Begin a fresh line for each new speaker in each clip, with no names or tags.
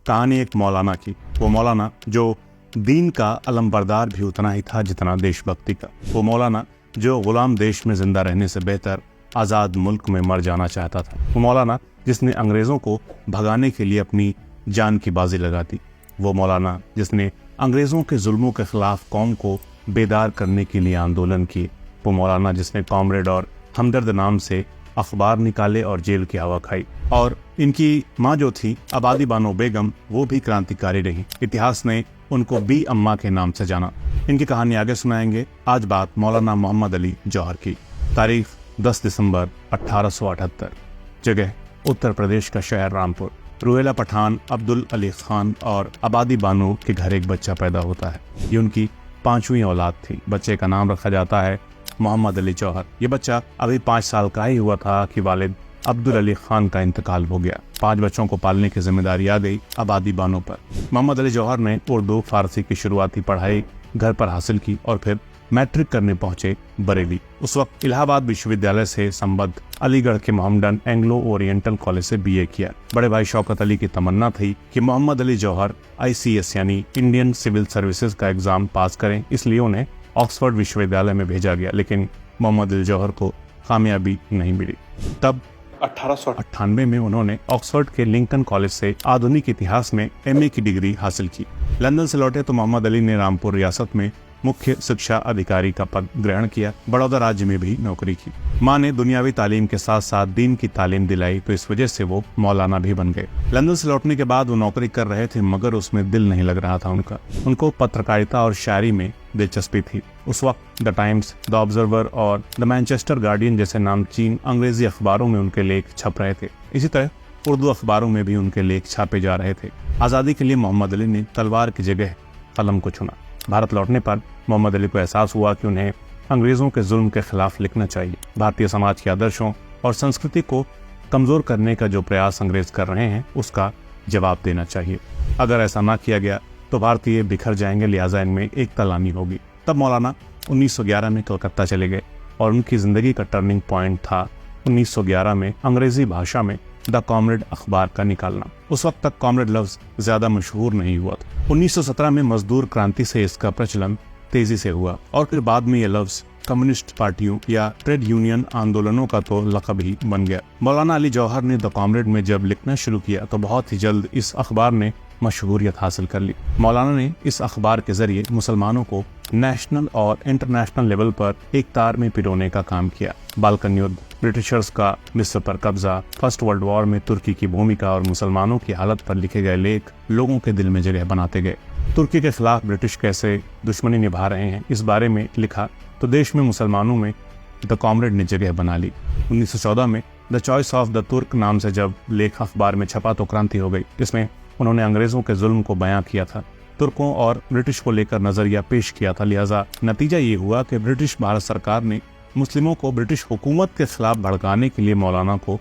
कहानी एक मौलाना की। वो मौलाना जो दीन का अलमबरदार भी उतना ही था जितना देशभक्ति का। वो मौलाना जो गुलाम देश में जिंदा रहने से बेहतर आज़ाद मुल्क में मर जाना चाहता था। वो मौलाना जिसने अंग्रेज़ों को भगाने के लिए अपनी जान की बाजी लगा दी। वो मौलाना जिसने अंग्रेज़ों के जुल्मों के खिलाफ कौम को बेदार करने के लिए आंदोलन किए। वो मौलाना जिसने कॉमरेड और हमदर्द नाम से अखबार निकाले और जेल की हवा खाई। और इनकी माँ जो थी आबादी बानो बेगम, वो भी क्रांतिकारी रही। इतिहास ने उनको बी अम्मा के नाम से जाना। इनकी कहानी आगे सुनाएंगे। आज बात मौलाना मोहम्मद अली जौहर की। तारीख 10 दिसंबर 1878। जगह उत्तर प्रदेश का शहर रामपुर। रुहेला पठान अब्दुल अली खान और आबादी बानो के घर एक बच्चा पैदा होता है। ये उनकी 5वीं औलाद थी। बच्चे का नाम रखा जाता है मोहम्मद अली जौहर। ये बच्चा अभी 5 साल का ही हुआ था कि वालिद अब्दुल अली खान का इंतकाल हो गया। 5 बच्चों को पालने की जिम्मेदारी आ गई आबादी बानो पर। मोहम्मद अली जौहर ने उर्दू फारसी की शुरुआती पढ़ाई घर पर हासिल की और फिर मैट्रिक करने पहुंचे बरेली। उस वक्त इलाहाबाद विश्वविद्यालय से संबद्ध अलीगढ़ के मोहम्मदन एंग्लो ओरिएंटल कॉलेज से बीए किया। बड़े भाई शौकत अली की तमन्ना थी कि मोहम्मद अली जौहर ICS यानी इंडियन सिविल सर्विसेज का एग्जाम पास करें, इसलिए उन्हें ऑक्सफोर्ड विश्वविद्यालय में भेजा गया। लेकिन मोहम्मद अली जौहर को कामयाबी नहीं मिली। तब 1898 में उन्होंने ऑक्सफोर्ड के लिंकन कॉलेज से आधुनिक इतिहास में MA की डिग्री हासिल की। लंदन से लौटे तो मोहम्मद अली ने रामपुर रियासत में मुख्य शिक्षा अधिकारी का पद ग्रहण किया। बड़ौदा राज्य में भी नौकरी की। माँ ने दुनियावी तालीम के साथ साथ दीन की तालीम दिलाई, तो इस वजह से वो मौलाना भी बन गए। लंदन से लौटने के बाद वो नौकरी कर रहे थे, मगर उसमें दिल नहीं लग रहा था उनका। उनको पत्रकारिता और शायरी में दिलचस्पी थी। उस वक्त द टाइम्स, द ऑब्जर्वर और द मैनचेस्टर गार्डियन जैसे नामचीन अंग्रेजी अखबारों में उनके लेख छप रहे थे। इसी तरह उर्दू अखबारों में भी उनके लेख छापे जा रहे थे। आज़ादी के लिए मोहम्मद अली ने तलवार की जगह कलम को चुना। भारत लौटने पर मोहम्मद अली को एहसास हुआ कि उन्हें अंग्रेजों के जुल्म के खिलाफ लिखना चाहिए। भारतीय समाज के आदर्शों और संस्कृति को कमजोर करने का जो प्रयास अंग्रेज कर रहे हैं, उसका जवाब देना चाहिए। अगर ऐसा ना किया गया तो भारतीय बिखर जाएंगे, लिहाजा इनमें एकता लानी होगी। तब मौलाना 1911 में कलकत्ता चले गए और उनकी जिंदगी का टर्निंग पॉइंट था 1911 में अंग्रेजी भाषा में द कॉमरेड अखबार का निकालना। उस वक्त तक कॉमरेड लफ्ज ज्यादा मशहूर नहीं हुआ था। 1917 में मजदूर क्रांति से इसका प्रचलन तेजी से हुआ और फिर बाद में यह लफ्ज कम्युनिस्ट पार्टियों या ट्रेड यूनियन आंदोलनों का तो लक़ब ही बन गया। मौलाना अली जौहर ने द कॉमरेड में जब लिखना शुरू किया तो बहुत ही जल्द इस अखबार ने मशहूरियत हासिल कर ली। मौलाना ने इस अखबार के जरिए मुसलमानों को नेशनल और इंटरनेशनल लेवल पर एक तार में पिरोने का काम किया। बाल्कन युद्ध, ब्रिटिशर्स का मिस्र पर कब्जा, फर्स्ट वर्ल्ड वॉर में तुर्की की भूमिका और मुसलमानों की हालत पर लिखे गए लेख लोगों के दिल में जगह बनाते गए। तुर्की के खिलाफ ब्रिटिश कैसे दुश्मनी निभा रहे हैं, इस बारे में लिखा तो देश में मुसलमानों में द कॉमरेड ने जगह बना ली। 1914 में द चॉइस ऑफ द तुर्क नाम से जब लेख अखबार में छपा तो क्रांति हो गई। इसमें उन्होंने अंग्रेजों के जुल्म को बयां किया था, तुर्कों और ब्रिटिश को लेकर नजरिया पेश किया था। लिहाजा नतीजा ये हुआ कि ब्रिटिश भारत सरकार ने मुस्लिमों को ब्रिटिश हुकूमत के खिलाफ भड़काने के लिए मौलाना को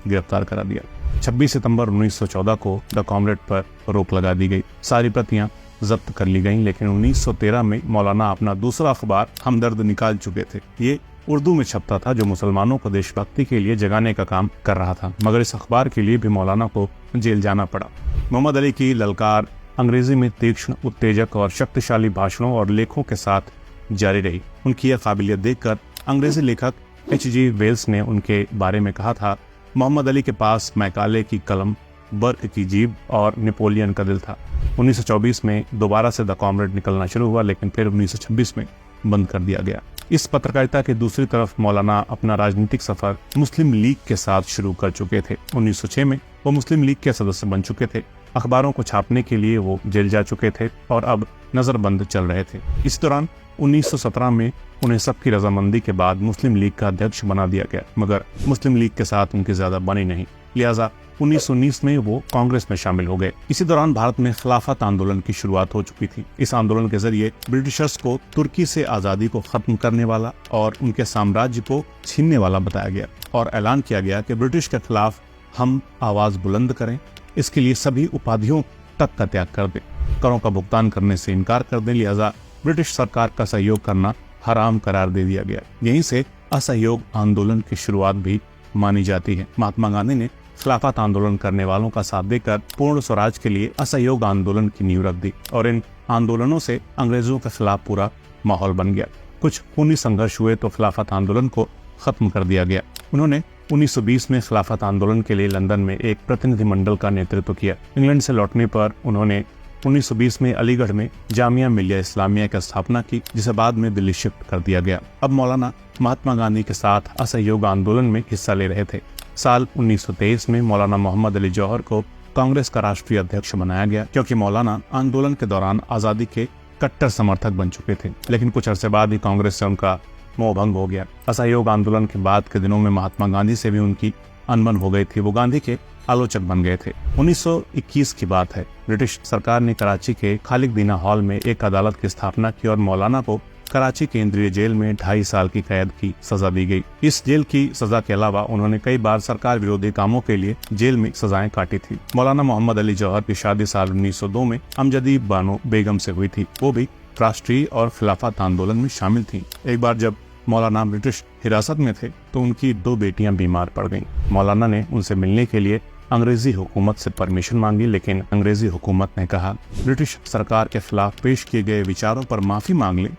गिरफ्तार करा दिया। 26 सितंबर 1914 को द कॉमरेड पर रोक लगा दी गई। सारी प्रतियां जब्त कर ली गईं, लेकिन 1913 में मौलाना अपना दूसरा अखबार हमदर्द निकाल चुके थे। ये उर्दू में छपता था, जो मुसलमानों को देशभक्ति के लिए जगाने का काम कर रहा था। मगर इस अखबार के लिए भी मौलाना को जेल जाना पड़ा। मोहम्मद अली की ललकार अंग्रेजी में तीक्ष्ण, उत्तेजक और शक्तिशाली भाषणों और लेखों के साथ जारी रही। उनकी यह काबिलियत देखकर अंग्रेजी लेखक H.G. वेल्स ने उनके बारे में कहा था, मोहम्मद अली के पास मैकाले की कलम, बर्क की जीभ और नेपोलियन का दिल था। 1924 में दोबारा से द कॉमरेड निकलना शुरू हुआ, लेकिन फिर 1926 में बंद कर दिया गया। इस पत्रकारिता के दूसरी तरफ मौलाना अपना राजनीतिक सफर मुस्लिम लीग के साथ शुरू कर चुके थे। 1906 में वो मुस्लिम लीग के सदस्य बन चुके थे। अखबारों को छापने के लिए वो जेल जा चुके थे और अब नजरबंद चल रहे थे। इस दौरान 1917 में उन्हें सबकी रजामंदी के बाद मुस्लिम लीग का अध्यक्ष बना दिया गया, मगर मुस्लिम लीग के साथ उनकी ज्यादा बनी नहीं। लिहाजा 1919 में वो कांग्रेस में शामिल हो गए। इसी दौरान भारत में खिलाफत आंदोलन की शुरुआत हो चुकी थी। इस आंदोलन के जरिए ब्रिटिशर्स को तुर्की से आजादी को खत्म करने वाला और उनके साम्राज्य को छीनने वाला बताया गया और ऐलान किया गया कि ब्रिटिश के खिलाफ हम आवाज बुलंद करें, इसके लिए सभी उपाधियों तक का त्याग कर दें, करों का भुगतान करने से इनकार कर दें। लिहाजा ब्रिटिश सरकार का सहयोग करना हराम करार दे दिया गया। यहीं से असहयोग आंदोलन की शुरुआत भी मानी जाती है। महात्मा गांधी ने खिलाफत आंदोलन करने वालों का साथ देकर पूर्ण स्वराज के लिए असहयोग आंदोलन की नींव रख दी और इन आंदोलनों से अंग्रेजों के खिलाफ पूरा माहौल बन गया। कुछ खूनी संघर्ष हुए तो खिलाफत आंदोलन को खत्म कर दिया गया। उन्होंने 1920 में खिलाफत आंदोलन के लिए लंदन में एक प्रतिनिधिमंडल का नेतृत्व किया। इंग्लैंड से लौटने पर उन्होंने 1920 में अलीगढ़ में जामिया मिलिया इस्लामिया की स्थापना की, जिसे बाद में दिल्ली शिफ्ट कर दिया गया। अब मौलाना महात्मा गांधी के साथ असहयोग आंदोलन में हिस्सा ले रहे थे। साल 1923 में मौलाना मोहम्मद अली जौहर को कांग्रेस का राष्ट्रीय अध्यक्ष बनाया गया, क्योंकि मौलाना आंदोलन के दौरान आजादी के कट्टर समर्थक बन चुके थे। लेकिन कुछ अरसे बाद ही कांग्रेस से उनका मोहभंग हो गया। असहयोग आंदोलन के बाद के दिनों में महात्मा गांधी से भी उनकी अनबन हो गई थी। वो गांधी के आलोचक बन गए थे। 1921 की बात है। ब्रिटिश सरकार ने कराची के खालिद दीना हॉल में एक अदालत की स्थापना की और मौलाना को कराची केंद्रीय जेल में 2.5 साल की कैद की सजा दी गई। इस जेल की सजा के अलावा उन्होंने कई बार सरकार विरोधी कामों के लिए जेल में सजाएं काटी थी। मौलाना मोहम्मद अली जौहर की शादी साल 1902 में अमजदी बानो बेगम से हुई थी। वो भी राष्ट्रीय और खिलाफत आंदोलन में शामिल थी। एक बार जब मौलाना ब्रिटिश हिरासत में थे तो उनकी 2 बेटियां बीमार पड़ गईं। मौलाना ने उनसे मिलने के लिए अंग्रेजी हुकूमत से परमिशन मांगी, लेकिन अंग्रेजी हुकूमत ने कहा ब्रिटिश सरकार के खिलाफ पेश किए गए विचारों पर माफी मांग ले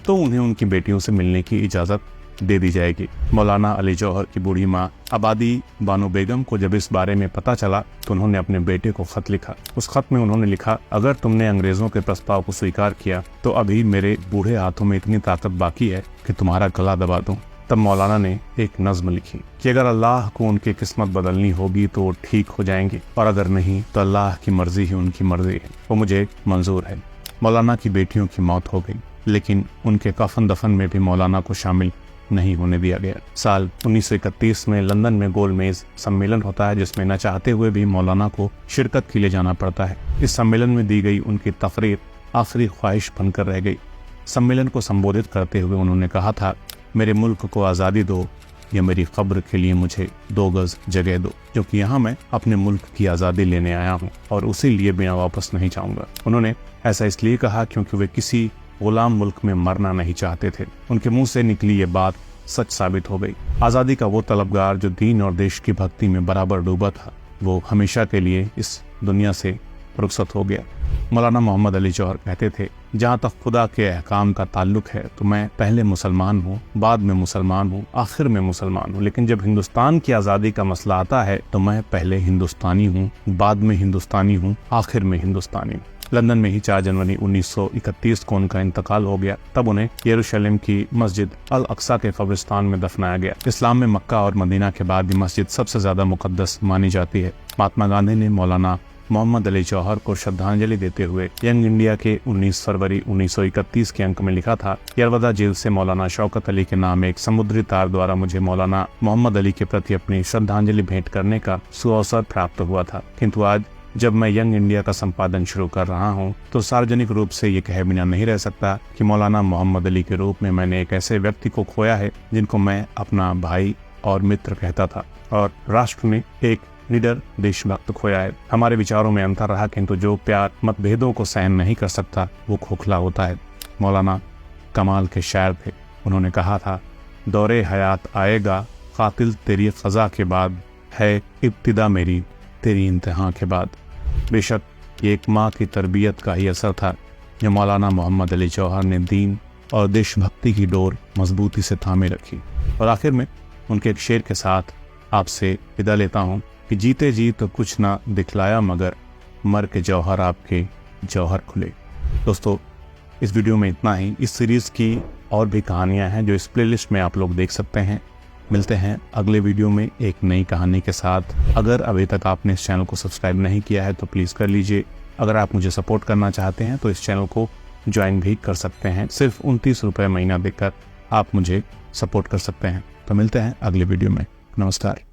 तो उन्हें उनकी बेटियों से मिलने की इजाजत दे दी जाएगी। मौलाना अली जौहर की बूढ़ी माँ आबादी बानो बेगम को जब इस बारे में पता चला तो उन्होंने अपने बेटे को खत लिखा। उस खत में उन्होंने लिखा, अगर तुमने अंग्रेजों के प्रस्ताव को स्वीकार किया तो अभी मेरे बूढ़े हाथों में इतनी ताकत बाकी है कि तुम्हारा गला दबा दूं। तब मौलाना ने एक नज्म लिखी कि अगर अल्लाह को उनकी किस्मत बदलनी होगी तो वो ठीक हो जाएंगे, और अगर नहीं तो अल्लाह की मर्जी ही उनकी मर्जी है, वो मुझे मंजूर है। मौलाना की बेटियों की मौत हो गई, लेकिन उनके कफन दफन में भी मौलाना को शामिल नहीं होने दिया गया। साल 1931 में लंदन में गोलमेज सम्मेलन होता है, जिसमें न चाहते हुए भी मौलाना को शिरकत के लिए जाना पड़ता है। इस सम्मेलन में दी गई उनकी तकरीर आखिरी ख्वाहिश बनकर रह गई। सम्मेलन को संबोधित करते हुए उन्होंने कहा था, मेरे मुल्क को आज़ादी दो या मेरी कब्र के लिए मुझे 2 गज जगह दो, क्योंकि यहाँ मैं अपने मुल्क की आज़ादी लेने आया हूँ और उसी लिए बिना वापस नहीं जाऊँगा। उन्होंने ऐसा इसलिए कहा क्योंकि वे किसी गुलाम मुल्क में मरना नहीं चाहते थे। उनके मुंह से निकली ये बात सच साबित हो गई। आज़ादी का वो तलबगार जो दीन और देश की भक्ति में बराबर डूबा था, वो हमेशा के लिए इस दुनिया से रुखसत हो गया। मौलाना मोहम्मद अली जौहर कहते थे, जहाँ तक खुदा के अहकाम का ताल्लुक है तो मैं पहले मुसलमान हूँ, बाद में मुसलमान हूँ, आखिर में मुसलमान हूँ, लेकिन जब हिंदुस्तान की आज़ादी का मसला आता है तो मैं पहले हिंदुस्तानी हूँ, बाद में हिंदुस्तानी हूँ, आखिर में हिंदुस्तानी हूँ। लंदन में ही 4 जनवरी 1931 को उनका इंतकाल हो गया। तब उन्हें यरूशलेम की मस्जिद अल अक्सा के कब्रिस्तान में दफनाया गया। इस्लाम में मक्का और मदीना के बाद ये मस्जिद सबसे ज्यादा मुकद्दस मानी जाती है। महात्मा गांधी ने मौलाना मोहम्मद अली जौहर को श्रद्धांजलि देते हुए यंग इंडिया के 19 फरवरी 1931 के अंक में लिखा था, यरवदा जेल से मौलाना शौकत अली के नाम एक समुद्री तार द्वारा मुझे मौलाना मोहम्मद अली के प्रति अपनी श्रद्धांजलि भेंट करने का सुअवसर प्राप्त हुआ था, किंतु आज जब मैं यंग इंडिया का संपादन शुरू कर रहा हूं तो सार्वजनिक रूप से ये कहे बिना नहीं रह सकता कि मौलाना मोहम्मद अली के रूप में मैंने एक ऐसे व्यक्ति को खोया है जिनको मैं अपना भाई और मित्र कहता था, और राष्ट्र में एक निडर देशभक्त खोया है। हमारे विचारों में अंतर रहा, किंतु जो प्यार मतभेदों को सहन नहीं कर सकता वो खोखला होता है। मौलाना कमाल के शायर थे। उन्होंने कहा था, दौरे हयात आएगा कातिल तेरी क़ज़ा के बाद, है इब्तिदा मेरी तेरी इंतहा के बाद। बेशक ये एक माँ की तरबियत का ही असर था जो मौलाना मोहम्मद अली जौहर ने दीन और देशभक्ति की डोर मजबूती से थामे रखी। और आखिर में उनके एक शेर के साथ आपसे विदा लेता हूँ कि जीते जी तो कुछ ना दिखलाया मगर मर के जौहर आपके जौहर खुले। दोस्तों, इस वीडियो में इतना ही। इस सीरीज़ की और भी कहानियाँ हैं जो इस प्लेलिस्ट में आप लोग देख सकते हैं। मिलते हैं अगले वीडियो में एक नई कहानी के साथ। अगर अभी तक आपने इस चैनल को सब्सक्राइब नहीं किया है तो प्लीज़ कर लीजिए। अगर आप मुझे सपोर्ट करना चाहते हैं तो इस चैनल को ज्वाइन भी कर सकते हैं। सिर्फ 29 रुपये महीना देकर आप मुझे सपोर्ट कर सकते हैं। तो मिलते हैं अगले वीडियो में। नमस्कार।